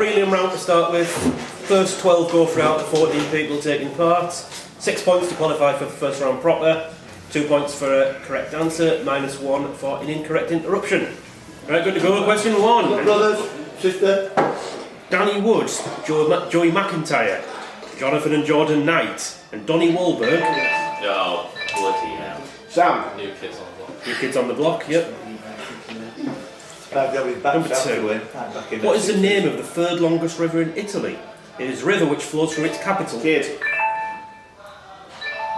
prelim round to start with. First 12 go through out of 14 people taking part. 6 points to qualify for the first round proper. 2 points for a correct answer, -1 for an incorrect interruption. Right, good to go. Question 1. Brothers, sister. Danny Woods, Joey McIntyre, Jonathan and Jordan Knight, and Donnie Wahlberg. Oh, bloody hell. Sam. New kids on the block. New kids on the block, yep. Number 2. What is the name of the third longest river in Italy? It is a river which flows through its capital. Kid.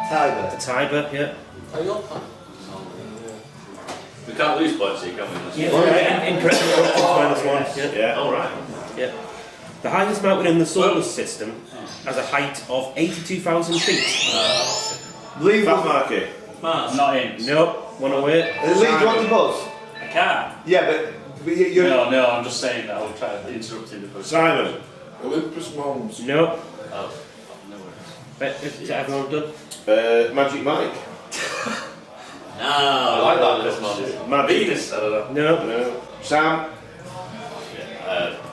Tiber. The Tiber, yeah. We can't lose points here, can we? Yeah, incorrect interruptions, -1. Yeah. Alright. Yeah. The highest mountain in the solar system has a height of 82,000 feet. Leave that market. Mars. Not in. Nope, one away. Leave, do you want to buzz? I can't. Yeah, but you're... No, I'm just saying that. I'll try to interrupt in the process. Simon. Olympus Mons. Nope. Oh, no worries. Is everyone done? Magic Mike. No, I like that this month. Venus. I don't know. No. No. Sam.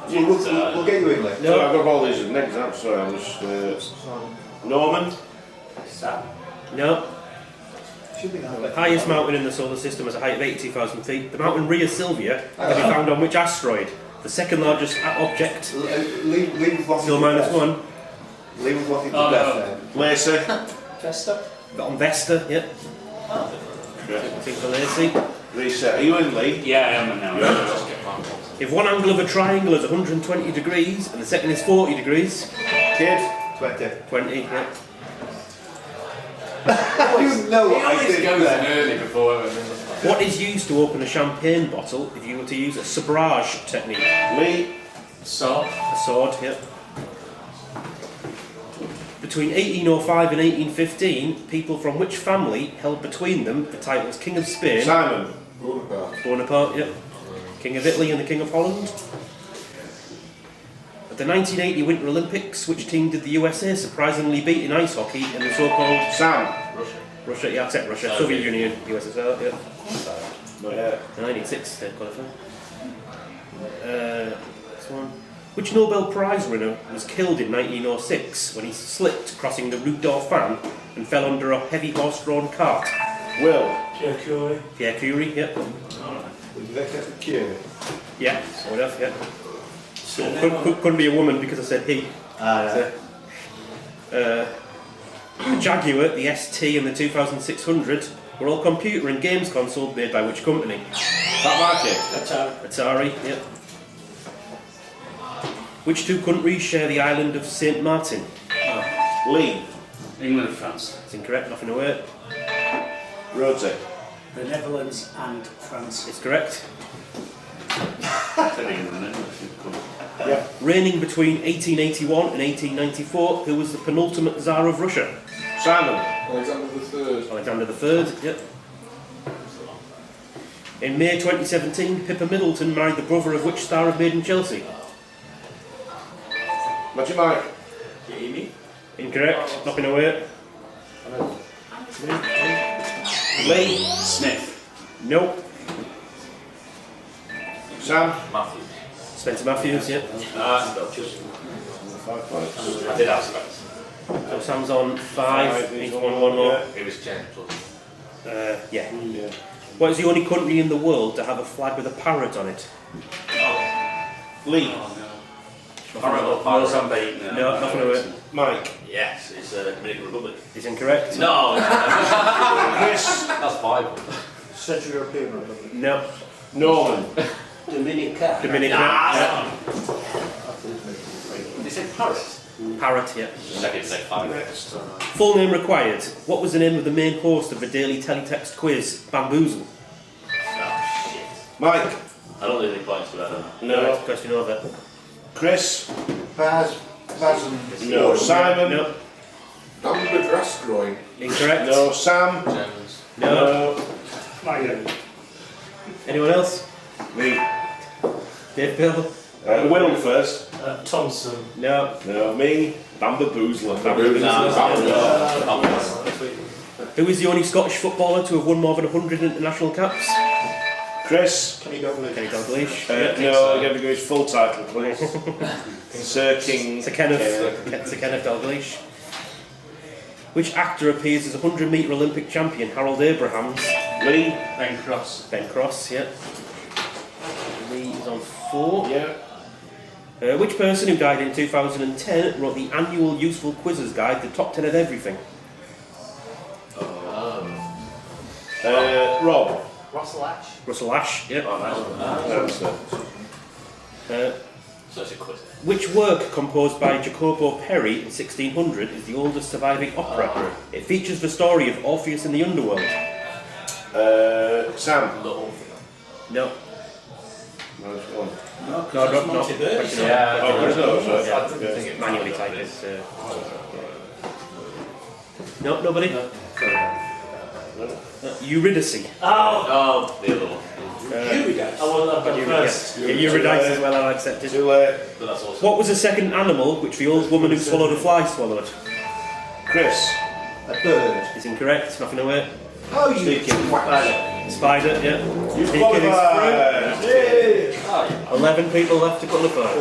We'll get you in there. No. Sorry, I've got all these next up. Sorry, I was... Norman. Sam. No. The highest mountain in the solar system has a height of 82,000 feet. The mountain Rhea Silvia can be found on which asteroid? The second largest object. Leave what Still -1. Leave what it's Oh, best no. then. Lacey. Tester. Got on Vesta, yep. I think for Lacey. Reset. Are you in, Lee? Yeah, I am now. Just get back. If one angle of a triangle is 120 degrees and the second is 40 degrees. Kid. 20. 20, yeah. You know what I did goes in there. early before. What is used to open a champagne bottle if you were to use a sabrage technique? Lee. So. A sword, yep. Between 1805 and 1815, people from which family held between them the titles King of Spain, Simon. Bonaparte, yep, King of Italy and the King of Holland. At the 1980 Winter Olympics, which team did the USA surprisingly beat in ice hockey in the so-called... Sam. Russia, yeah, except Russia, Soviet Union, USSR, yeah. Not yet. 1986 to qualify. This one. Which Nobel Prize winner was killed in 1906 when he slipped crossing the Route Dauphin and fell under a heavy horse-drawn cart? Will. Pierre Curie. Pierre Curie, yep. Yeah, sort of, yeah. So, couldn't be a woman because I said he. The Jaguar, the ST and the 2600 were all computer and games consoles made by which company? That market. Atari, yep. Which two countries share the island of Saint Martin? Lee. England and France. That's incorrect, nothing to wait. Rosie. The Netherlands and France. It's correct. Yeah. Reigning between 1881 and 1894, who was the penultimate Tsar of Russia? Simon. Alexander III. Alexander III, yep. In May 2017, Pippa Middleton married the brother of which star of Made in Chelsea? Magic Mike. Jamie? Incorrect, nothing to wait. Lee. Smith. Nope. Sam. Matthews. Spencer Matthews, yep. Just 5 points. I did ask that. So Sam's on 5, needs one more. It was James, wasn't Yeah. Yeah. What is the only country in the world to have a flag with a parrot on it? Lee. Mozambique. No, nothing to it. Mike. it? Yes, it's Dominican Republic. Is incorrect. No! Chris. That's 5. Central European Republic. No. Norman. Dominica. Dominican. Did you say Paris? Parrot, yeah. Second, say 5. Next. Full name required. What was the name of the main host of the daily teletext quiz, Bamboozle? Oh, shit. Mike. I don't think any points for that. No. Question over. Chris. Baz and... No. Simon. No. Down the grass growing. Incorrect. No. Sam. James. No. Not yet. Anyone else? Lee. Dave Bill? Will first. Thompson. No. No. Me. Bamboozler. Who is the only Scottish footballer to have won more than 100 international caps? Chris. Kenny Dalglish. Kenny Dalglish. No, you have to go his full title, please. Sir King. Sir Kenneth Dalglish. Which actor appears as a 100-metre Olympic champion Harold Abrahams? Lee. Ben Cross. Ben Cross, yeah. Lee is on 4. Yeah. Which person who died in 2010 wrote the annual useful quizzes guide, the top 10 of everything? Rob. Russell Ash. Russell Ash, yeah. Such a quiz. Which work composed by Jacopo Peri in 1600 is the oldest surviving opera? It features the story of Orpheus in the underworld. Sam. Little. No. No, it's gone. No, not. Yeah. Oh, I didn't think it Manually type it. No, nobody? Eurydice. Oh, the other one. Eurydice. I want that first. Yeah, Eurydice as well, I'll accept it. Too late. But that's also. What was the second animal which the old woman who swallowed a fly swallowed? Chris. A bird. Is incorrect, nothing away. Oh, you twat. Spider, yeah. You Sneaking qualified. is through. 11 people left to qualify.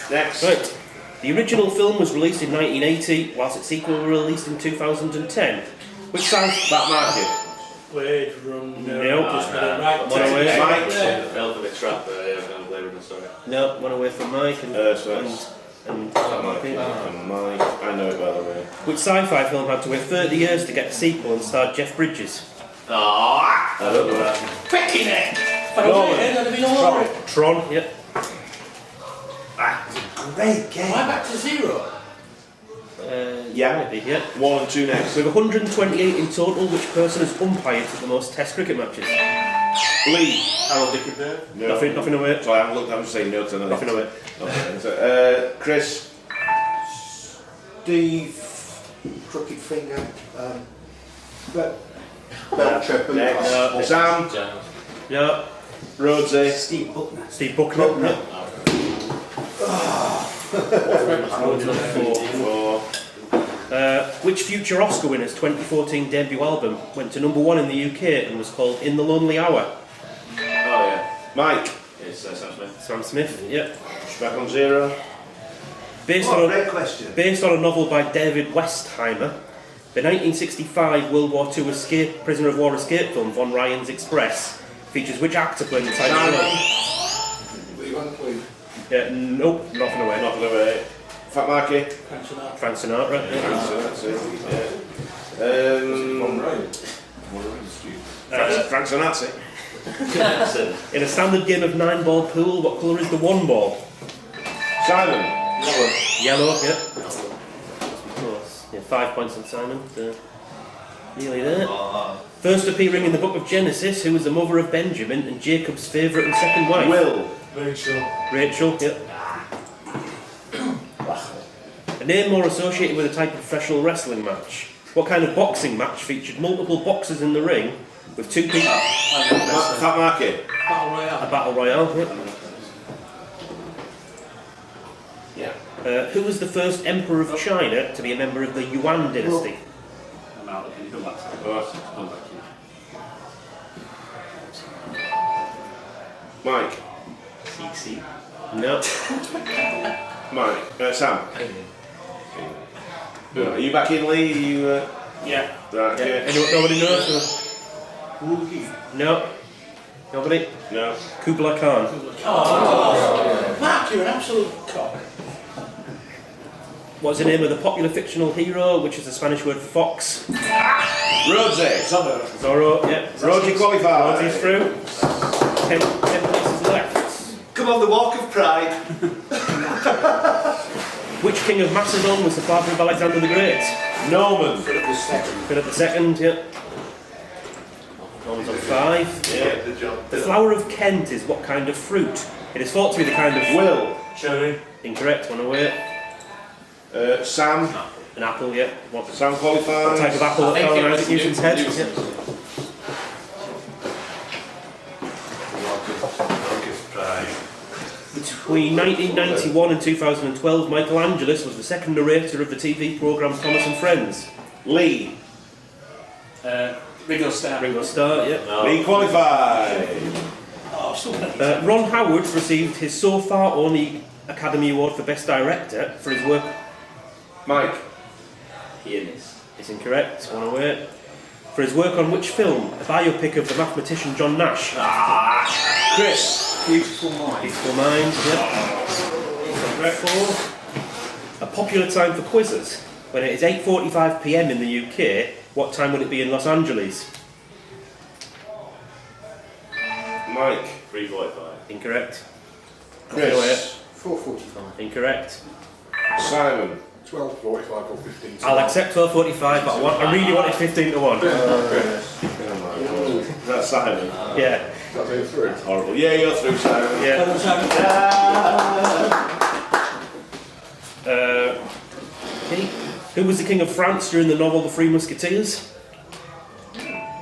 Next. Right. The original film was released in 1980, whilst its sequel was released in 2010. Which sounds That market. Wait, run. No. Just right. One away. Mike. Felt a bit trapped there, yeah, kind of later in the story. No, one away from Mike and So it's and Mike. And Mike. I know it by the way. which sci-fi film had to wait 30 years to get a sequel and starred Jeff Bridges? Ah! I don't know that. Picking it! Tron, yep. Great game. Why back to 0? Yeah. Maybe, yeah. 1 and 2 next. With 128 in total, which person has umpired at the most Test cricket matches? Lee. Harold Dickenberg. No. Nothing away. So I haven't looked. I'm just saying no to another. Nothing away. Okay. So, Chris. Steve. Crooked finger. Belcher. Next. Sam. No. Rhodesy. Steve Buckner. Steve Buckner. No. 4. Which future Oscar winner's 2014 debut album went to #1 in the UK and was called In the Lonely Hour? Oh, yeah. Mike. It's Sam Smith. Sam Smith, yep. Back on 0. Based question. on a novel by David Westheimer, the 1965 World War II prisoner of war escape film Von Ryan's Express features which actor playing the title role? Lee Van Cleef. Yeah, nope, nothing away. Nothing away. Fat Marky. Frank Sinatra. Yeah. So that's it. Von Ryan. Frank Sinatra. In a standard game of 9-ball pool, what colour is the 1 ball? Simon. Yellow, yeah. Of course. Yeah, 5 points on Simon. Nearly there. First appearing in the book of Genesis, who was the mother of Benjamin and Jacob's favourite and second wife? Will. Rachel, yeah. A name more associated with a type of professional wrestling match. What kind of boxing match featured multiple boxers in the ring with 2 people? Fat Marky. A battle royale. Yeah. Who was the first emperor of China to be a member of the Yuan dynasty? I'm out. Can you come back to me? Come back to me. Mike. CC. No. Mike. Sam. Are you back in, Lee? You, Yeah. right, okay. Anyone, nobody knows? No. Nobody? No. Kublai Khan. Mark, you're an absolute cock. What's the name of the popular fictional hero, which is the Spanish word for fox? Rhodesy. Zorro, yeah. Rhodesy qualified. Rhodesi's through. 10 places left. Come on, the Walk of Pride. Which king of Macedon was the father of Alexander the Great? Norman. Philip II. Philip II, yeah. Norman's on 5. Yeah. The flower of Kent is what kind of fruit? It is thought to be the kind of... Will. Cherry. Incorrect, one away. Sam. An apple, yeah. What Sam qualified. type of apple that fell on Isaac Newton's head? Newton. Yeah. Between 1991 and 2012, Michael Angelis was the second narrator of the TV programme Thomas and Friends. Lee. Ringo Starr. Ringo Starr, yeah. No. Re-qualified. Oh, still plenty. Ron Howard received his so far only Academy Award for Best Director for his work. Mike. Pianist. It's incorrect, one away. For his work on which film? A biopic of the mathematician John Nash. Chris. Beautiful mind. Beautiful Mind, yep. Correct. 4. A popular time for quizzes. When it is 8:45 PM in the UK, what time would it be in Los Angeles? Mike. 3:45. Incorrect. Chris. 4:45. Incorrect. Simon. 12:45 or 15. I'll accept 12:45, but I really wanted 15 to 1. Is that Simon? Yeah. That's it through. Horrible. Yeah, you're through, Simon. Okay. Who was the King of France during the novel The Three Musketeers?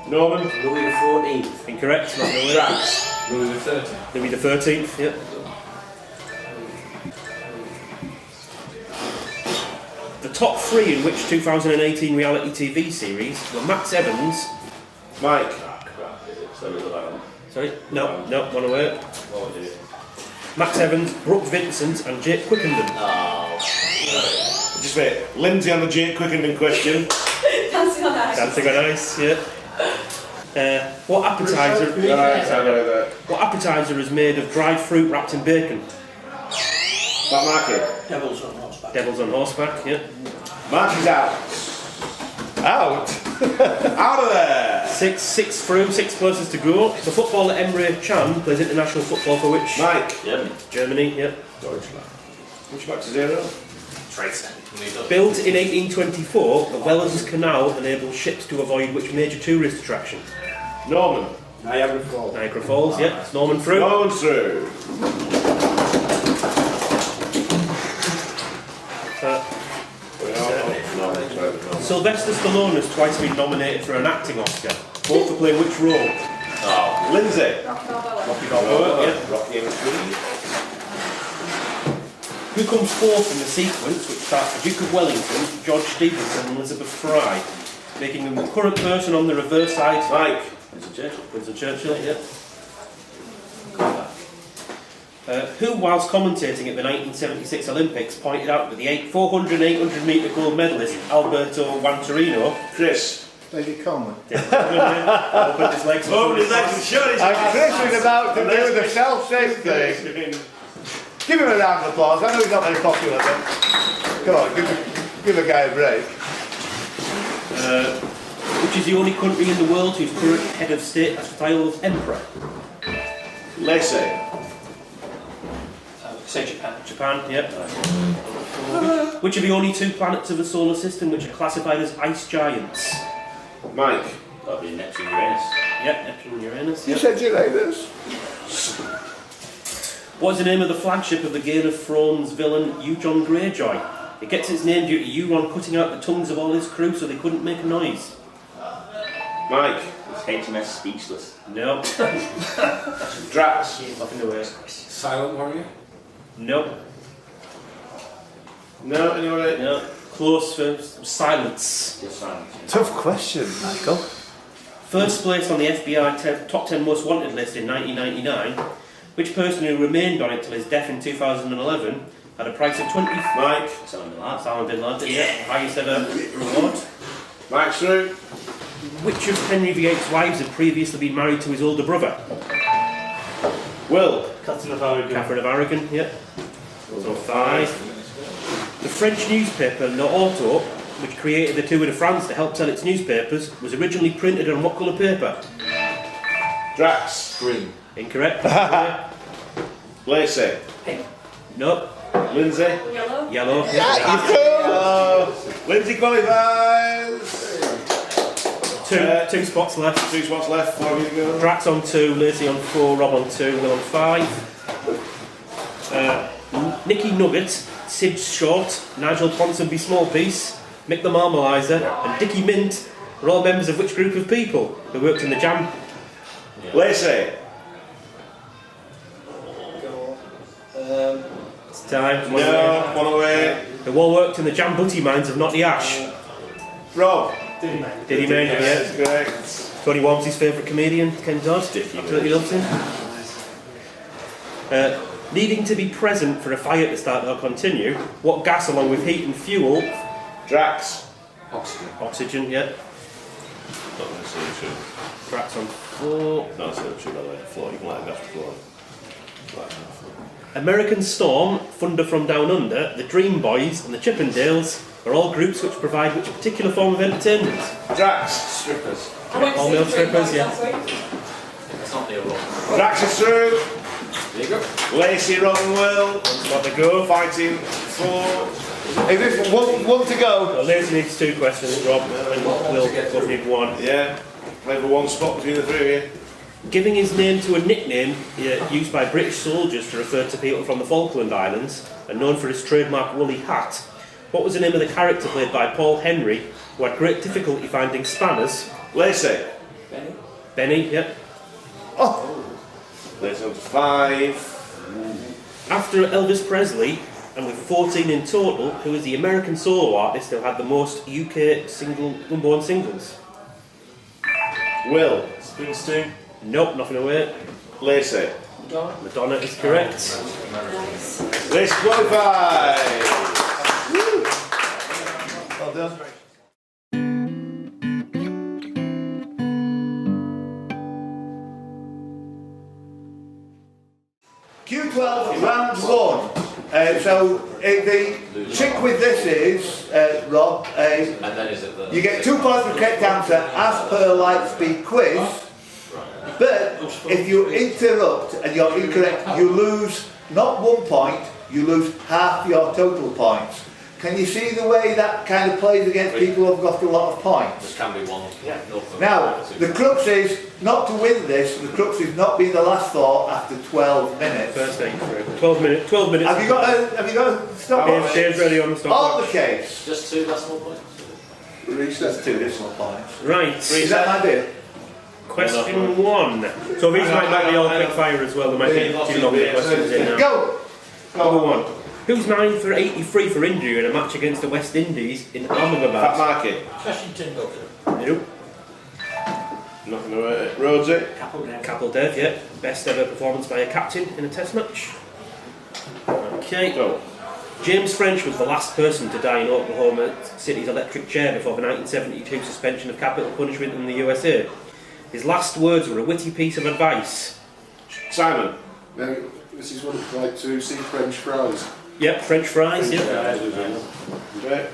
Norman. Louis XIV. Incorrect. Not the Drax. Louis the 13th. Louis XIII. Yep. The top 3 in which 2018 reality TV series were Max Evans. Mike. So was that one. Sorry. No. One away. What was it? Max Evans, Brooke Vincent, and Jake Quickenden. Oh. Just wait. Lindsay on the Jake Quickenden question. Dancing on ice. Dancing on Ice. Yeah. What appetizer? Right, I know that. What appetizer is made of dried fruit wrapped in bacon? That market. Devils on horseback. Devils on horseback. Yeah. Mark is out. Out. Out of there. 6 through, 6 places to go. The footballer Emre Can plays international football for which? Mike. Yeah. Germany. Yeah. Deutschland. Which back to 0? Trace. Built in 1824, the Wellands Canal enables ships to avoid which major tourist attraction? Norman. Niagara Falls. Niagara Falls. Yeah. It's Norman through. Norman through. Sylvester Stallone has twice been nominated for an acting Oscar. Both for playing which role? Oh. Lindsay. Rocky Balboa. Rocky Balboa. Yeah. Rocky and Creed. Who comes fourth in the sequence, which starts the Duke of Wellington, George Stephenson, and Elizabeth Fry, making them the current person on the reverse side? Mike. Winston Churchill. Winston Churchill, yeah. Who, whilst commentating at the 1976 Olympics, pointed out that the 400 and 800 metre gold medalist Alberto Wantorino Chris. David Coleman. opened his legs. Open his legs and shut his And Chris is about to do the self-same thing. Give him a round of applause. I know he's not very popular, but come on, give a guy a break. Which is the only country in the world whose current head of state has the title of Emperor? Lacey. Say Japan. Japan, yep. Which are the only 2 planets of the solar system which are classified as ice giants? Mike. That'd be Neptune, Uranus. Yep, Neptune and Uranus. You Yep. said Uranus? What is the name of the flagship of the Game of Thrones villain Euron Greyjoy? It gets its name due to Euron cutting out the tongues of all his crew so they couldn't make a noise. Mike. It's HMS Speechless. No. Drax. Nothing to wear. Silent Warrior. No. No, anyone? No. Close for silence. Just silence. Tough question, Michael. First place on the FBI top 10 most wanted list in 1999. Which person who remained on it till his death in 2011 had a price of 20. Mike. Osama bin Laden. Osama bin Laden. Yeah. Highest ever reward. Mike's through. Which of Henry VIII's wives had previously been married to his older brother? Will. Catherine of Aragon. Catherine of Aragon, yeah. So 5. The French newspaper L'Auto, which created the Tour de France to help sell its newspapers, was originally printed on what colour paper? Drax. Green. Incorrect. Lacey. No. Lindsay. Yellow. Yellow. Lindsay qualifies. Two spots left. 2 spots left. 4 of you to go. Drax on 2, Lacey on 4, Rob on 2, Will on 5. Nicky Nugget, Sid Short, Nigel Ponsonby Smallpiece, Mick the Marmalizer, and Dickie Mint are all members of which group of people who worked in the Jam? Lacey. It's time. No, 1 away. Who all worked in the Jam Butty mines of Knotty Ash? Rob. Did he make it? Yes, correct. Tony Walmsley's favourite comedian, Ken Dodd. Absolutely loves him. Needing to be present for a fire to start or continue, what gas along with heat and fuel? Drax. Oxygen. Oxygen, yeah. Not going to say true. Drax on 4. No, it's not true, by the way. Floor, you can let it go to the floor. American Storm, Thunder from Down Under, the Dream Boys and the Chippendales are all groups which provide which particular form of entertainment? Drax. Strippers. All male strippers, yeah. It's not the wrong. Drax is through. There you go. Lacey, Robin Will. Got to go. Fighting for. Is this one to go? So Lacey needs 2 questions, Rob, and Will both need 1. Yeah. Play for 1 spot between the 3 of you. Giving his name to a nickname used by British soldiers to refer to people from the Falkland Islands, and known for his trademark woolly hat, what was the name of the character played by Paul Henry, who had great difficulty finding spanners? Lacey. Benny, yeah. Oh, Lacey on to 5. After Elvis Presley, and with 14 in total, who was the American solo artist who had the most UK number 1 singles? Will. Springsteen. Nope, nothing away. Lacey. Madonna is correct. Lacey qualified. well done. Q12 round 1. The trick with this is, Rob, And then is it the... you get 2 points for the correct answer as per LightSpeed quiz. But if you interrupt and you're incorrect, you lose not 1 point, you lose half your total points. Can you see the way that kind of plays against people who've got a lot of points? There can be one. Yeah. Now, the crux is not to win this, the crux is not being the last thought after 12 minutes. First eight through. 12 minutes. 12 minutes. Have you got a stopwatch? Dave's ready on the On stopwatch. the case. Just 2 decimal points. That's 2 decimal points. Right. Is that my deal? Question 1. So these might be all quick fire as well. There might be 2 longer questions in now. Go! Number 1. Who's 9 for 83 for injury in a match against the West Indies in Fat Ahmedabad? Marky. Washington. Nope. Nothing to it. Rhodesy. Capeldev, yeah. Best ever performance by a captain in a test match. Okay. Go. James French was the last person to die in Oklahoma City's electric chair before the 1972 suspension of capital punishment in the USA. His last words were a witty piece of advice. Simon. Now, this is what it's like to see French fries. Yep, French fries, yeah. Okay.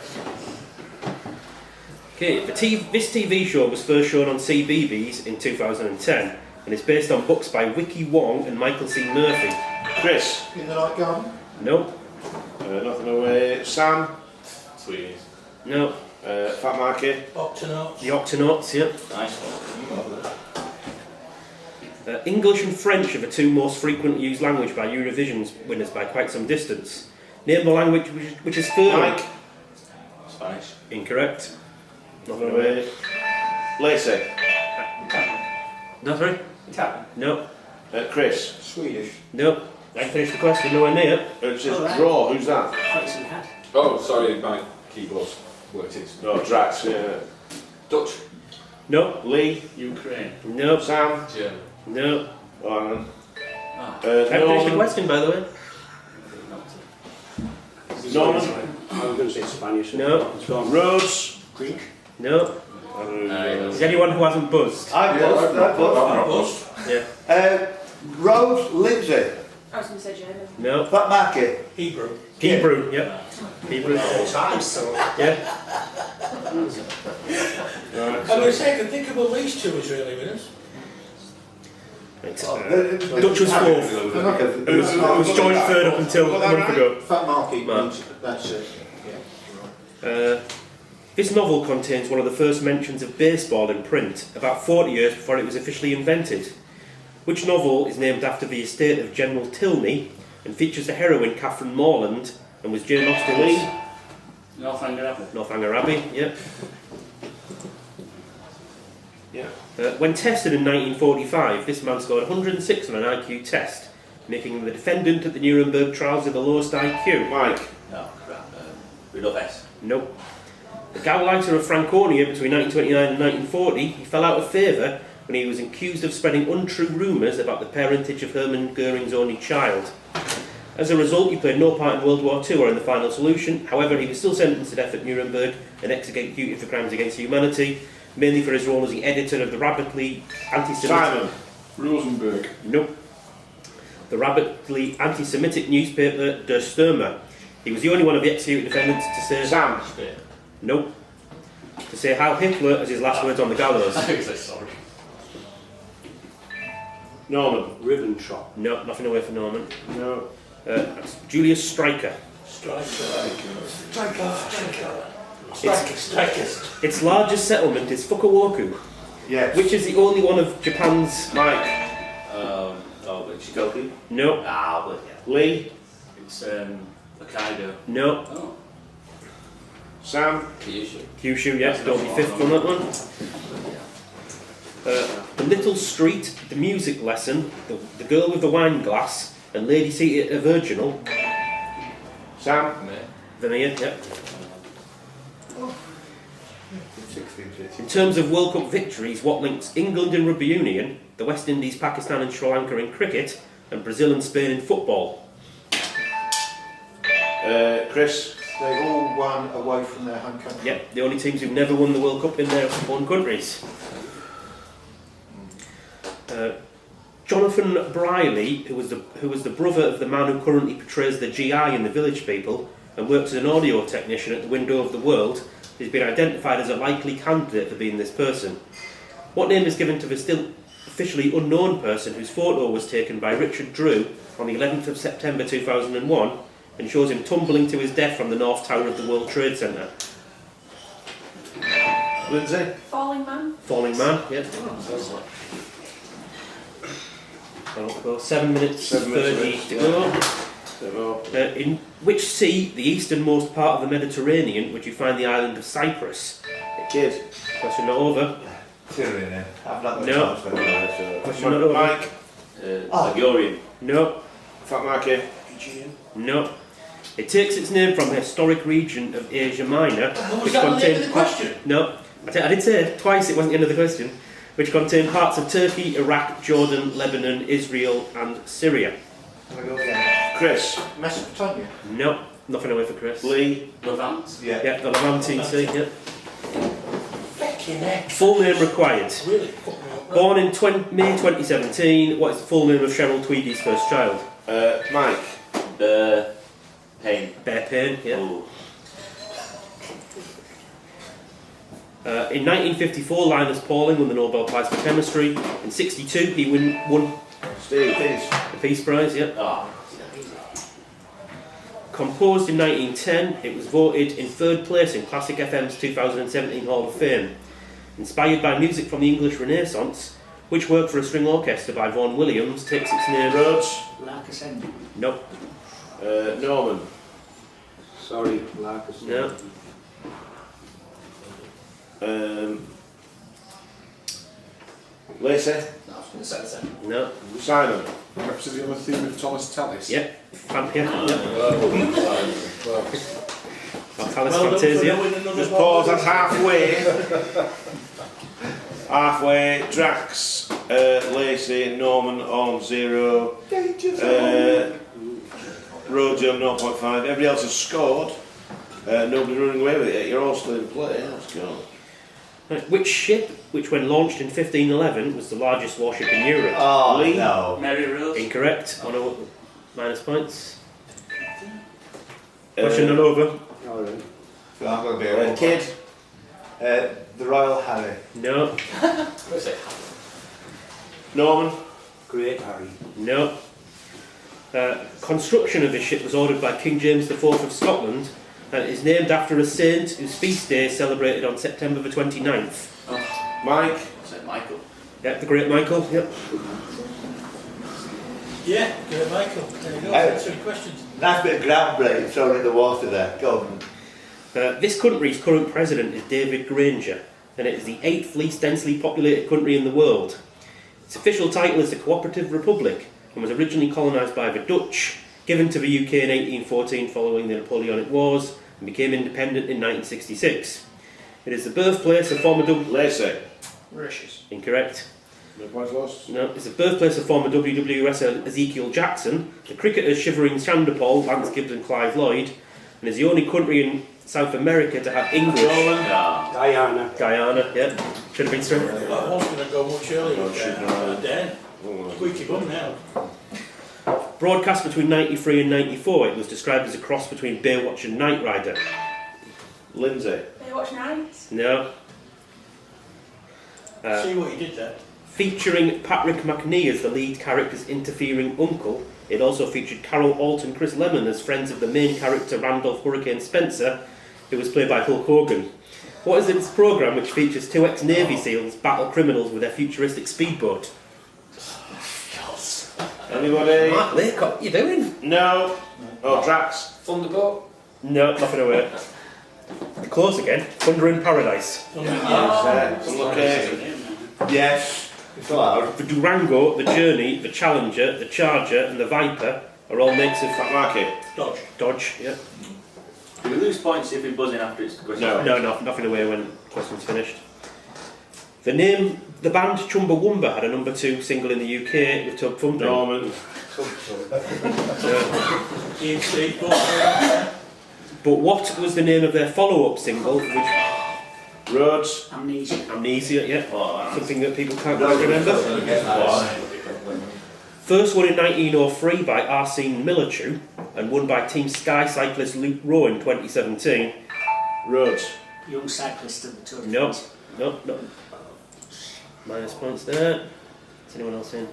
Okay, this TV show was first shown on CBeebies in 2010 and is based on books by Wiki Wong and Michael C. Murphy. Chris. In the night garden? Nope. Nothing away. Sam. Sweeties. No. Fat Marky. Octonauts. The Octonauts, yeah. Nice one. English and French are the 2 most frequently used language by Eurovision winners by quite some distance. Name the language which is further. Mike. Spanish. Incorrect. Nothing away. Lacey. No, sorry? Italian. No. Chris. Swedish. No. I finished the question, nowhere near. It says draw. Who's that? Fancy hat. Oh, sorry, my keyboard's worked it. No, Drax. Yeah. Dutch. No. Lee. Ukraine. No. Sam. German. No. Oh, hang on. Ah. I finished the Norman. question, by the way. Norman. I'm going to say Spanish. No. Rhodes. Greek. No. Is anyone who hasn't buzzed? I buzzed. Yeah. Rose Lindsay. I was going to say German. No. Fat Marky. Hebrew. Hebrew, yep. Hebrew. Time, so. Yeah. I'm going to say I can think of at least 2 Israeli winners. Dutch Dutch was 4th. It was joint 3rd up until a month ago. Fat Marky. Mark. That's it. Yeah. This novel contains one of the first mentions of baseball in print, about 40 years before it was officially invented. Which novel is named after the estate of General Tilney and features the heroine Catherine Morland and was Jane Austen's Northanger Abbey, yeah. Yeah. When tested in 1945, this man scored 106 on an IQ test, making him the defendant at the Nuremberg trials with the lowest IQ. Mike. No, crap. Rudolph S. Nope. The Gauleiter of Franconia between 1929 and 1940, he fell out of favour when he was accused of spreading untrue rumours about the parentage of Hermann Goering's only child. As a result, he played no part in World War II or in the Final Solution. However, he was still sentenced to death at Nuremberg and executed for crimes against humanity, mainly for his role as the editor of the rapidly anti-Semitic... Simon. Rosenberg. Nope. The rapidly anti-Semitic newspaper Der Stürmer. He was the only one of the executed defendants to say... Sam. Nope. To say Heil Hitler as his last words on the gallows. I was like, sorry. Norman. Ribbentrop. No, nothing away from Norman. No. That's Julius Streicher. Its largest settlement is Fukuoka, Yes. which is the only one of Japan's... Mike. Shikoku. No, Ah, but yeah. Lee. It's Hokkaido. no. Oh. Sam. Kyushu. Kyushu, yes, don't be fifth on that one. The Little Street, The Music Lesson, the Girl with the Wine Glass, and Lady Seated at a Virginal. Sam. Vermeer, yep. 1650. In terms of World Cup victories, what links England in rugby union, the West Indies, Pakistan and Sri Lanka in cricket, and Brazil and Spain in football? Chris. They've all won away from their home country. Yep, the only teams who've never won the World Cup in their own countries. Jonathan Briley, who was the brother of the man who currently portrays the GI in The Village People and works as an audio technician at the Window of the World, has been identified as a likely candidate for being this person. What name is given to the still officially unknown person whose photo was taken by Richard Drew on the 11th of September 2001 and shows him tumbling to his death from the North Tower of the World Trade Centre? Lindsay. Falling Man. Falling Man, yep. Well, 7 minutes 7 minutes 30 left, to yeah. go. In which sea, the easternmost part of the Mediterranean, would you find the island of Cyprus? Kid. Question not over. Tyrion, I've not got No. a chance for that. Question not over. Mike. Ligurian. No. Fat Mikey. No. It takes its name from the historic region of Asia Minor, which that not the end of contains... the question? No. I did say it twice, it wasn't the end of the question. Which contained parts of Turkey, Iraq, Jordan, Lebanon, Israel and Syria. Can I go again? Chris. Mesopotamia? No. Nothing away for Chris. Lee. Levant. Yeah. Yeah, the Levantine Sea, yeah. Fucking heck. Full name required. Really fucked me up. Born in May 2017, what is the full name of Cheryl Tweedy's first child? Mike. Pain. Bear Payne, yeah. Ooh. In 1954, Linus Pauling won the Nobel Prize for Chemistry. In 1962, he won Steve. the Peace Prize, yeah. Ah. Composed in 1910, it was voted in third place in Classic FM's 2017 Hall of Fame. Inspired by music from the English Renaissance, which work for a string orchestra by Vaughan Williams takes its name... Rhodes. Nope. Norman. Sorry, Larkus. No. Lacey. No, I was going to say the same. No. Simon. Perhaps the other theme of Thomas Tallis. Yep. Yep. Talis Well done for Fantasia. knowing another Just one. pause, that's halfway. Halfway. Drax, Lacey, Norman on 0. Rojo 0.5. Everybody else has scored. Nobody's running away with it yet. You're all still in play. Let's go. Right, which ship, which when launched in 1511 was the largest warship in Europe? Oh, Lee. no. Mary Rose. Incorrect. 1 minus points. Question not over. All right. So I'm going to be a Kid. The Royal Harry. No. What's it? Norman. Great Harry. No. Construction of this ship was ordered by King James IV of Scotland and is named after a saint whose feast day is celebrated on September the 29th. Mike. What's it? Michael. Yep, the great Michael. Yep. Yeah, good, Michael. There you go. Hey. Answering questions. Nice bit of ground break thrown in the water there. Go on. This country's current president is David Granger, and it is the 8th least densely populated country in the world. Its official title is the Cooperative Republic and was originally colonised by the Dutch, given to the UK in 1814 following the Napoleonic Wars, and became independent in 1966. It is the birthplace of former Lacey. Mauritius. Incorrect. No points lost. No, it's the birthplace of former WWE wrestler Ezekiel Jackson, the cricketers Shivering Chanderpaul, Vance Gibbs and Clive Lloyd, and is the only country in South America to have English. Yeah. Guyana, yeah. Should have been straight. I was going to go much earlier. Oh, shit, no. Dan. Oh, Squeaky bum now. Broadcast between 93 and 94, it was described as a cross between Baywatch and Knight Rider. Lindsay. Baywatch Night. No. See what you did there. Featuring Patrick McNee as the lead character's interfering uncle, it also featured Carol Alt and Chris Lemon as friends of the main character Randolph Hurricane Spencer, who was played by Hulk Hogan. What is this programme which features two ex-Navy SEALs battle criminals with their futuristic speedboat? Anybody? Mark Laycock, what are you doing? No. Oh, Drax. Thunderbolt. No, nothing away. Close again. Thunder in Paradise. Unlucky. Yes. It's allowed. The Durango, the Journey, the Challenger, the Charger and the Viper are all makes of Fat market. Dodge, yeah. Do we lose points if we're buzzing after it's the question? No. Nothing away when the question's finished. The band Chumbawamba had a number 2 single in the UK with Tub Thunder. Norman. But what was the name of their follow-up single, which Rhodes. Amnesia, yeah. Something that people can't quite remember. First won in 1903 by Arsene Milichu and won by Team Sky cyclist Luke Rowe in 2017. Rhodes. Young cyclist of the Tour. No. Minus points there. Is anyone else in?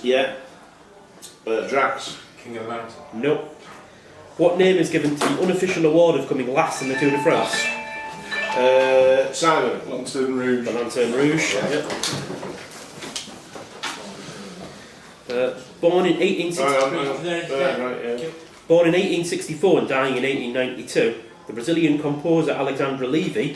Yeah. Drax. King of the Mountain. Nope. What name is given to the unofficial award of coming last in the Tour de France? Simon. Lantern Rouge. The Lanterne Rouge. Yep. Born in 1864 and dying in 1892, the Brazilian composer Alexandre Levy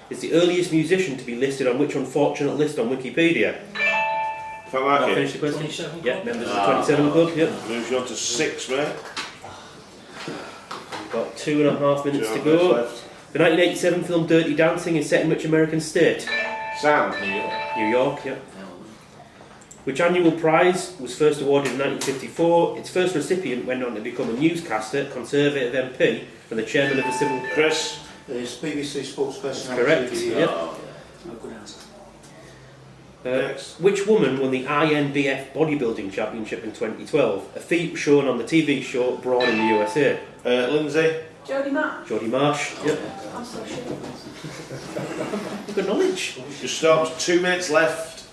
is the earliest musician to be listed on which unfortunate list on Wikipedia? Fat I'll market. finish the question. 27 Yeah, members of the 27 club. Yep. Moves you on to 6, mate. We've got 2.5 minutes to 2.5 minutes go. left. The 1987 film Dirty Dancing is set in which American state? Sam. New York, yeah. Which annual prize was first awarded in 1954? Its first recipient went on to become a newscaster, Conservative MP, and the chairman of the Civil... Chris. It's BBC Sports Personality. Correct, yep. Oh, good answer. Next. Which woman won the INBF bodybuilding championship in 2012? A feat shown on the TV show Brawn in the USA. Lindsay. Jodie Marsh. Jodie Marsh, yep. I'm so sure. Good knowledge. Just stopped. 2 minutes left.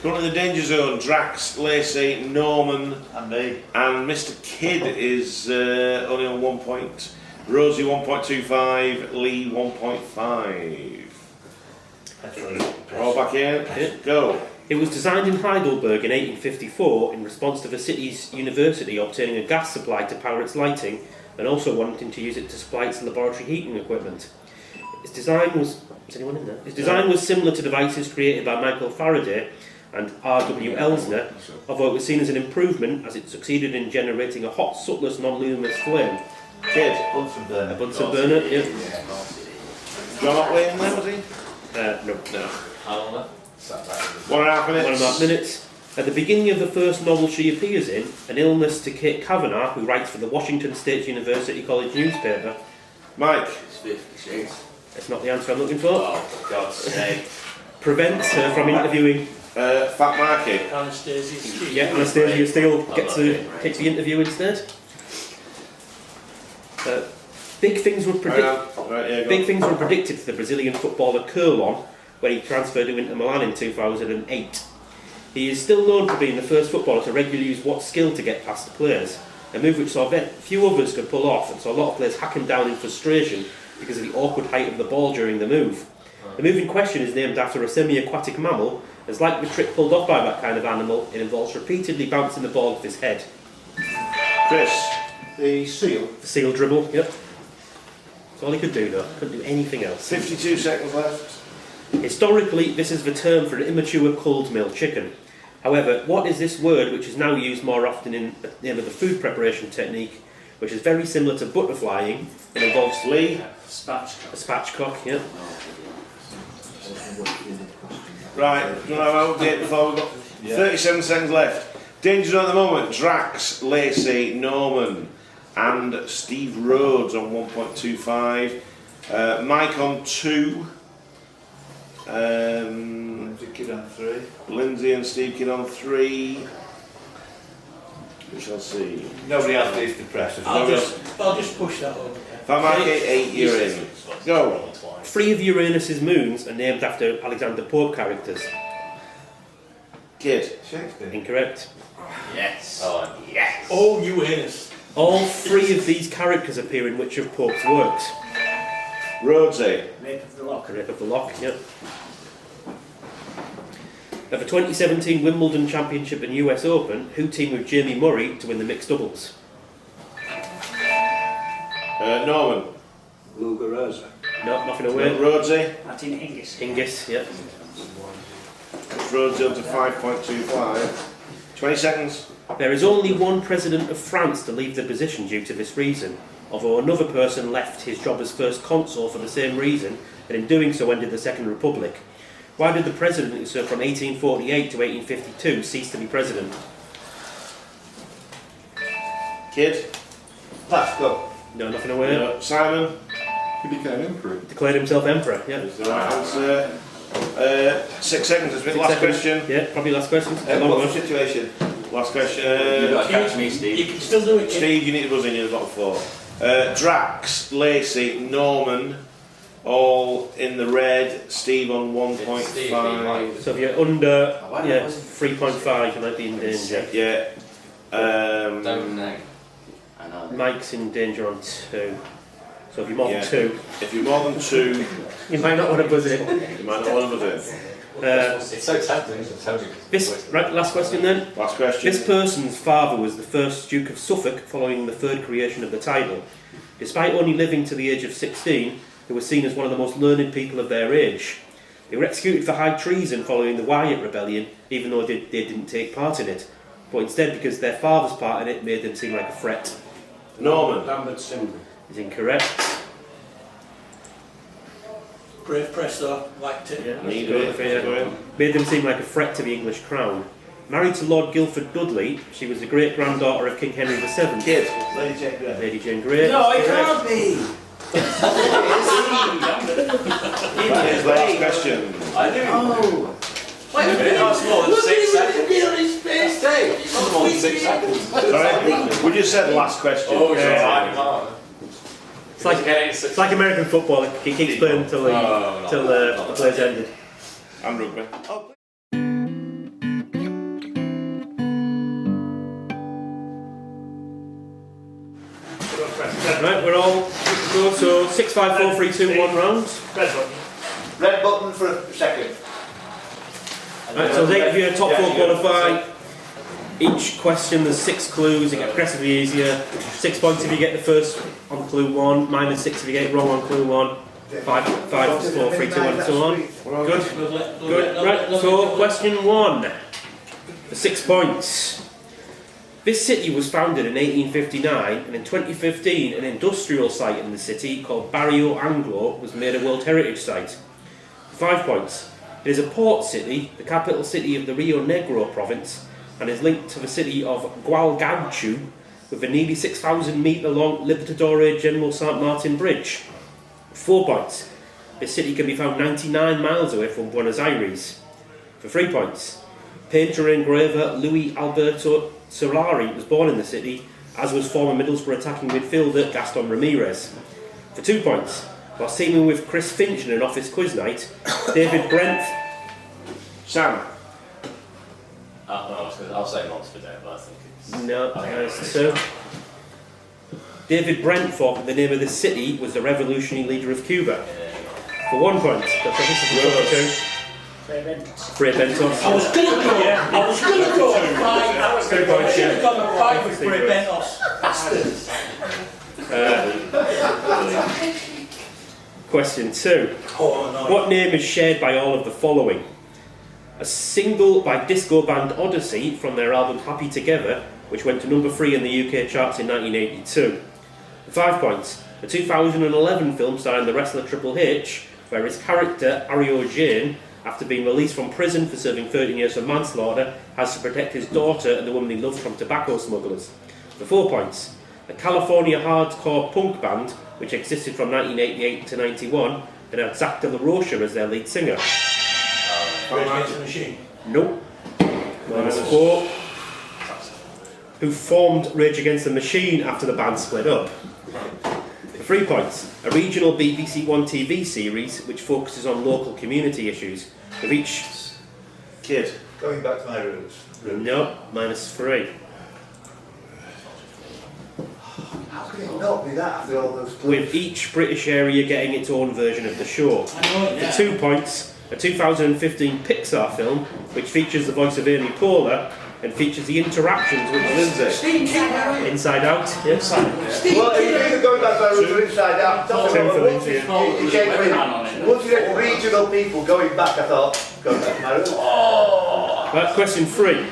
Going to the danger zone. Drax, Lacey, Norman, And me. and Mr. Kidd is only on 1 point. Rosie 1.25. Lee 1.5. All back in. Go. It was designed in Heidelberg in 1854 in response to the city's university obtaining a gas supply to power its lighting and also wanting to use it to supply its laboratory heating equipment. Its design was... Is anyone in there? Its design was similar to devices created by Michael Faraday and R.W. Elsner, although it was seen as an improvement as it succeeded in generating a hot, subtless, non-luminous flame. Kidd. A Bunsen burner, yeah. John Otley in there, was he? No. How long left? 1.5 minutes. 1.5 minutes. At the beginning of the first novel she appears in, An Illness to Kate Kavanagh, who writes for the Washington State University College newspaper. Mike. It's 50 Shades. That's not the answer I'm looking for. Oh, for God's sake. Prevents her from interviewing. Fat market. Anastasia Steele. Yeah, Anastasia Steele takes the interview instead. Big things were predicted for the Brazilian footballer Curlon when he transferred to Inter Milan in 2008. He is still known for being the first footballer to regularly use what skill to get past the players, a move which saw few others could pull off and saw a lot of players hacking down in frustration because of the awkward height of the ball during the move. The move in question is named after a semi-aquatic mammal, as like the trick pulled off by that kind of animal, it involves repeatedly bouncing the ball with his head. Chris. The seal. The seal dribble, yep. That's all he could do though, couldn't do anything else. 52 seconds left. Historically, this is the term for an immature cold mill chicken. However, what is this word which is now used more often in the name of the food preparation technique which is very similar to butterflying. It involves Lee. Spatchcock. a spatchcock, yeah. Right, do you want to have an update before we've got 37 seconds left? Danger zone at the moment, Drax, Lacey, Norman and Steve Rhodes on 1.25. Mike on 2. Kid on 3. Lindsay and Steve Kidd on 3. We shall see. Nobody else needs to press. I'll just push that over. If I mark it 8, you're in. Go. 3 of Uranus's moons are named after Alexander Pope characters. Kid. Shakespeare. Incorrect. Yes. Oh, yes. Oh, you heinous. All 3 of these characters appear in which of Pope's works? Rhodesy. Rape of the Lock. Rape of the Lock, yep. At the 2017 Wimbledon Championship and US Open, who teamed with Jamie Murray to win the mixed doubles? Norman. Muguruza. No, nothing away. Rhodesy. Martin Hingis. Hingis, yep. Rhodesy up to 5.25. 20 seconds. There is only one president of France to leave the position due to this reason, although another person left his job as first consul for the same reason, and in doing so ended the Second Republic. Why did the president who served from 1848 to 1852 cease to be president? Kid. Pass, go. No, nothing away. No. Simon. He became emperor. Declared himself emperor, yeah. Is the right answer. 6 seconds. This is the 6 last seconds. question. Yeah, probably last question. What's the situation? Last You question. got to catch me, You Steve. can still do it. Kid. Steve, you need to buzz in. You've got 4. Drax, Lacey, Norman, all in the red. Steve on 1.5. So if you're under 3.5, you might be in danger. Yeah. Don't know. I know. Mike's in danger on 2. So if you're more Yeah. than 2, If you're more than 2, you might not want to buzz in. you might not want to buzz in. It's so tempting, isn't it? Tempting. Right, last question then. Last question. This person's father was the first Duke of Suffolk following the 3rd creation of the title. Despite only living to the age of 16, they were seen as one of the most learned people of their age. They were executed for high treason following the Wyatt Rebellion, even though they didn't take part in it. But instead, because their father's part in it made them seem like a threat. Norman. Lambert Simon. Is incorrect. Brave press though, liked it. Yeah, Need that's it. good. Go in. Made them seem like a threat to the English crown. Married to Lord Guildford Dudley, she was the great-granddaughter of King Henry VII. Kid. Lady Jane Grey. Lady Jane Grey. No, it Correct. can't be. That is the last question. I do. Oh. Wait a minute, that's more than Look 6 at him seconds. with the on his face. That's more than 6 seconds. Sorry, we just said last question. Oh, you're Yeah. right. It's like American football. It keeps playing until the play's ended. And rugby. Right, we're all good to go. So 6, 5, 4, 3, 2, 1 round. Red button for a second. Right, so they give you a top 4 qualify. Each question there's 6 clues. It gets progressively easier. 6 points if you get the first on clue 1. Minus 6 if you get it wrong on clue 1. 5, 4, 3, 2, 1, and so on. Good. Good. Right. So question 1 for 6 points. This city was founded in 1859, and in 2015 an industrial site in the city called Barrio Anglo was made a World Heritage Site. 5 points. It is a port city, the capital city of the Rio Negro province, and is linked to the city of Gualgaucho with the nearly 6,000 metre long Libertadores General San Martin Bridge. 4 points. This city can be found 99 miles away from Buenos Aires. For 3 points. Painter and engraver Luis Alberto Solari was born in the city, as was former Middlesbrough attacking midfielder Gaston Ramirez. For 2 points, while teaming with Chris Finch in an office quiz night, David Brent... Sam. I'll say Monster Day, but I think it's... No, that's 2. David Brent thought that the name of the city was the revolutionary leader of Cuba. For 1 point, Fray Bentos. I was going to go. I was going to go. 5. I should have gone at 5 with Bray Bentos. Bastards. Question 2. Oh no. What name is shared by all of the following? A single by disco band Odyssey from their album Happy Together which went to number 3 in the UK charts in 1982. For 5 points, a 2011 film starring the wrestler Triple H, where his character, Ario Jane, after being released from prison for serving 13 years for manslaughter, has to protect his daughter and the woman he loves from tobacco smugglers. For 4 points, a California hardcore punk band, which existed from 1988 to 91, and had Zach De La Rocha as their lead singer. Rage Against the Machine. Nope. -4. Who formed Rage Against the Machine after the band split up. For 3 points, a regional BBC One TV series which focuses on local community issues. With each... Kid. Going back to my roots. No, -3. How can it not be that after all those clues? With each British area getting its own version of the show. I know it now. For 2 points, a 2015 Pixar film which features the voice of Amy Poehler and features the interactions with Lindsay. Steve King. Inside Out. Yep. Steve Well, if King. you're going back to my roots or inside out, Two for Lindsay, yeah. once you get regional people going back, I thought, going back to my roots. Right, question 3.